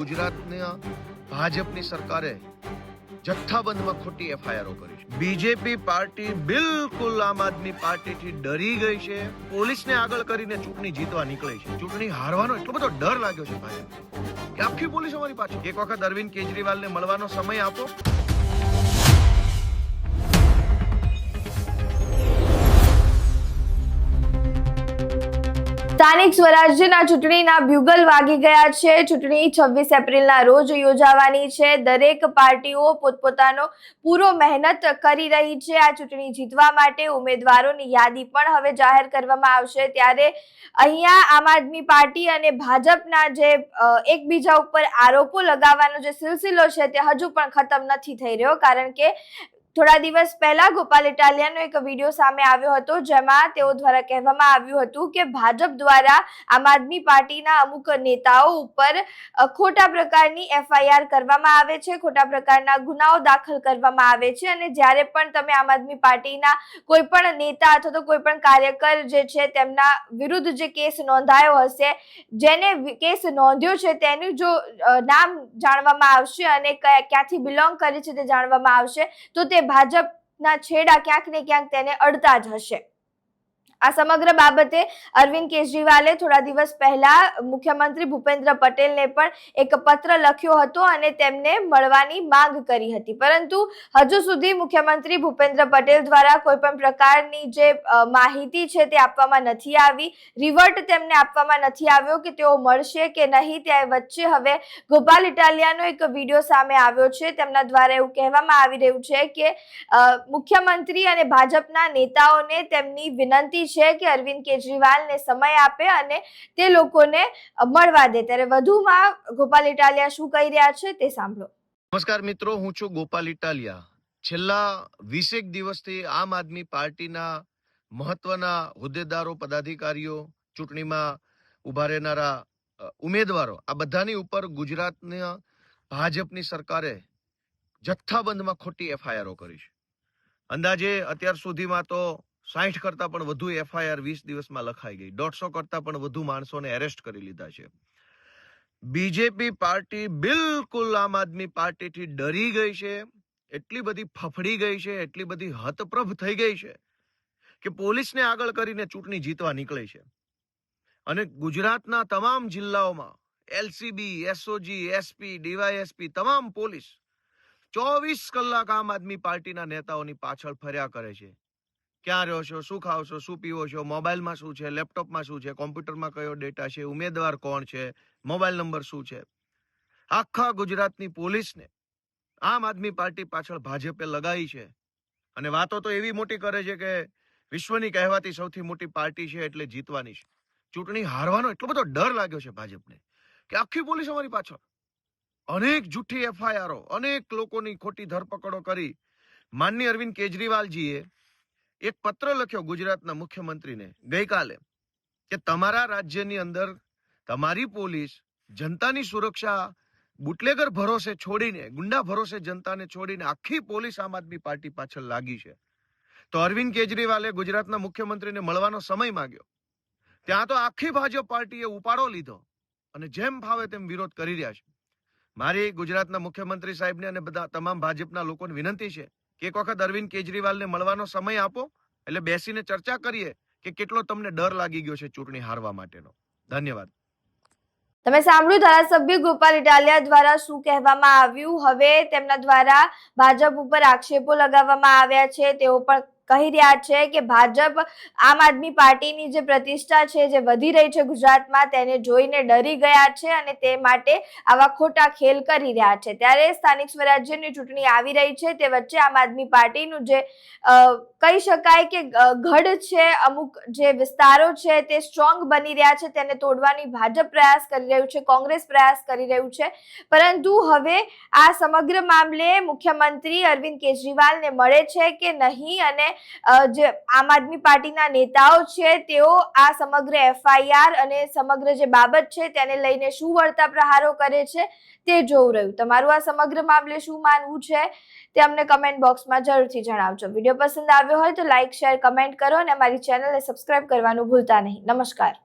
ગુજરાતના ભાજપની સરકારે જથ્થાબંધમાં ખોટી એફઆઈઆરો કરી છે। બીજેપી પાર્ટી બિલકુલ આમ આદમી પાર્ટીથી ડરી ગઈ છે। પોલીસને આગળ કરીને ચૂંટણી જીતવા નીકળી છે। ચૂંટણી હારવાનો એટલો બધો ડર લાગ્યો છે ભાજપ કે આખી પોલીસ અમારી પાછળ। એક વખત અરવિંદ કેજરીવાલને મળવાનો સમય આપો। સ્થાનિક સ્વરાજ્યના ચૂંટણીના બ્યુગલ વાગી ગયા છે। ચૂંટણી 26 એપ્રિલના રોજ યોજાવાની છે। દરેક પાર્ટીઓ પોતપોતાનો પૂરો મહેનત કરી રહી છે આ ચૂંટણી જીતવા માટે। ઉમેદવારોની યાદી પણ હવે જાહેર કરવામાં આવશે। ત્યારે અહીંયા આમ આદમી પાર્ટી અને ભાજપના જે એકબીજા ઉપર આરોપો લગાવવાનો જે સિલસિલો છે તે હજુ પણ ખતમ નથી થઈ રહ્યો, કારણ કે થોડા દિવસ પહેલા ગોપાલ ઇટાલિયાનો એક વિડીયો સામે આવ્યો હતો, જેમાં તેઓ દ્વારા કહેવામાં આવ્યું હતું કે ભાજપ દ્વારા આમ આદમી પાર્ટીના અમુક નેતાઓ ઉપર ખોટા પ્રકારની એફઆઈઆર કરવામાં આવે છે, ખોટા પ્રકારના ગુનાઓ દાખલ કરવામાં આવે છે। અને જ્યારે પણ તમે આમ આદમી પાર્ટીના કોઈ પણ નેતા અથવા તો કોઈ પણ કાર્યકર જે છે તેમના વિરુદ્ધ જે કેસ નોંધાયો હશે, જેને કેસ નોંધ્યો છે તેનું જો નામ જાણવામાં આવશે અને ક્યાંથી બિલોંગ કરે છે તે જાણવામાં આવશે, તો તે ભાજપના છેડા ક્યાંક ને ક્યાંક તેને અડતા જ હશે। આ સમગ્ર બાબતે અરવિંદ કેજરીવાલે થોડા દિવસ પહેલા મુખ્યમંત્રી ભૂપેન્દ્ર પટેલને પણ એક પત્ર લખ્યો હતો અને તેમને મળવાની માંગ કરી હતી, પરંતુ હજુ સુધી મુખ્યમંત્રી ભૂપેન્દ્ર પટેલ દ્વારા કોઈ પણ પ્રકારની જે માહિતી છે તે આપવામાં નથી આવી, રિવર્ટ તેમને આપવામાં નથી આવ્યો કે તેઓ મળશે કે નહીં। ત્યાં વચ્ચે હવે ગોપાલ ઇટાલિયાનો એક વિડીયો સામે આવ્યો છે। તેમના દ્વારા એવું કહેવામાં આવી રહ્યું છે કે મુખ્યમંત્રી અને ભાજપના નેતાઓને તેમની વિનંતી છે કે અરવિંદ કેજરીવાલને સમય આપે અને તે લોકોને મળવા દે। ત્યારે વધુમાં ગોપાલ ઇટાલિયા શું કહી રહ્યા છે તે સાંભળો। નમસ્કાર મિત્રો, હું છું ગોપાલ ઇટાલિયા। છેલ્લા 20 દિવસથી આમ આદમી પાર્ટીના મહત્વના હોદ્દેદારો, પદાધિકારીઓ, ચૂંટણીમાં ઉભા રહેનારા ઉમેદવારો, આ બધાની ઉપર ગુજરાતના ભાજપની સરકારે જથ્થાબંધમાં ખોટી એફઆઈઆરો કરી છે। અંદાજે અત્યાર સુધીમાં તો 60 કરતા પણ વધુ એફઆઈઆર 20 દિવસમાં લખાઈ ગઈ। 150 કરતા પણ વધુ માણસોને એરેસ્ટ કરી લીધા છે। બીજેપી પાર્ટી બિલકુલ આમ આદમી પાર્ટીથી ડરી ગઈ છે, એટલી બધી ફફડી ગઈ છે, એટલી બધી હતપ્રભ થઈ ગઈ છે કે પોલીસને આગળ કરીને ચૂંટણી જીતવા નીકળી છે। અને ગુજરાતના તમામ જિલ્લાઓમાં એલસીબી, એસઓજી, એસપી, ડીવાયએસપી, તમામ પોલીસ 24 કલાક આમ આદમી પાર્ટીના નેતાઓની પાછળ ફર્યા કરે છે। ક્યાં રહ્યો છો, શું ખાઓ છો, શું પીવો છો, મોબાઈલમાં શું છે, લેપટોપમાં શું છે, કોમ્પ્યુટરમાં કયો ડેટા છે, ઉમેદવાર કોણ છે, મોબાઈલ નંબર શું છે, આખા ગુજરાતની પોલીસને આમ આદમી પાર્ટી પાછળ ભાજપે લગાવી છે। અને વાતો તો એવી મોટી કરે છે કે વિશ્વની કહેવાતી સૌથી મોટી પાર્ટી છે એટલે જીતવાની છે। ચૂંટણી હારવાનો એટલો બધો ડર લાગ્યો છે ભાજપને કે આખી પોલીસ અમારી પાછળ। અનેક જૂઠી એફઆઈઆરો, અનેક લોકોની ખોટી ધરપકડો કરી માનનીય અરવિંદ કેજરીવાલજીએ એક પત્ર લખ્યો ગુજરાતના મુખ્યમંત્રીને ગઈકાલે કે તમારા રાજ્યની અંદર તમારી પોલીસ જનતાની સુરક્ષા બુટલેગર ભરોસે છોડીને, ગુંડા ભરોસે જનતાને છોડીને આખી પોલીસ આમ આદમી પાર્ટી પાછળ લાગી છે। તો અરવિંદ કેજરીવાલે ગુજરાતના મુખ્યમંત્રીને મળવાનો સમય માંગ્યો, ત્યાં તો આખી ભાજપ પાર્ટીએ ઉપાડો લીધો અને જેમ ફાવે તેમ વિરોધ કરી રહ્યા છે। મારી ગુજરાતના મુખ્યમંત્રી સાહેબને અને બધા તમામ ભાજપના લોકોને વિનંતી છે કે એક વખત અરવિંદ કેજરીવાલને મળવાનો સમય આપો, એટલે બેસીને ચર્ચા કરીએ કે કેટલો તમને ડર લાગી ગયો છે ચૂંટણી હારવા માટેનો। ધન્યવાદ। તમે સાંભળ્યું ધારાસભ્ય ગોપાલ ઇટાલિયા દ્વારા શું કહેવામાં આવ્યું। હવે તેમના દ્વારા ભાજપ ઉપર આક્ષેપો લગાવવામાં આવ્યા છે। તેઓ પણ કહી રહ્યા છે કે ભાજપ આમ આદમી પાર્ટીની જે પ્રતિષ્ઠા છે જે વધી રહી છે ગુજરાતમાં, તેને જોઈને ડરી ગયા છે અને તે માટે આવા ખોટા ખેલ કરી રહ્યા છે। ત્યારે સ્થાનિક સ્વરાજ્યની ચૂંટણી આવી રહી છે, તે વચ્ચે આમ આદમી પાર્ટીનું જે કહી શકાય કે ગઢ છે, અમુક જે વિસ્તારો છે તે સ્ટ્રોંગ બની રહ્યા છે, તેને તોડવાની ભાજપ પ્રયાસ કરી રહ્યું છે, કોંગ્રેસ પ્રયાસ કરી રહ્યું છે। પરંતુ હવે આ સમગ્ર મામલે મુખ્યમંત્રી અરવિંદ કેજરીવાલને મળે છે કે નહીં, અને જે આમ આદમી પાર્ટીના નેતાઓ છે તેઓ આ સમગ્ર એફઆઈઆર અને સમગ્ર જે બાબત છે તેને લઈને શું વળતા પ્રહારો કરે છે તે જોવું રહ્યું। તમારું આ સમગ્ર મામલે શું માનવું છે તે અમને કમેન્ટ બોક્સમાં જરૂરથી જણાવજો। વિડીયો પસંદ આવ્યો હોય તો લાઈક, શેર, કમેન્ટ કરો અને અમારી ચેનલને સબસ્ક્રાઇબ કરવાનું ભૂલતા નહીં। નમસ્કાર।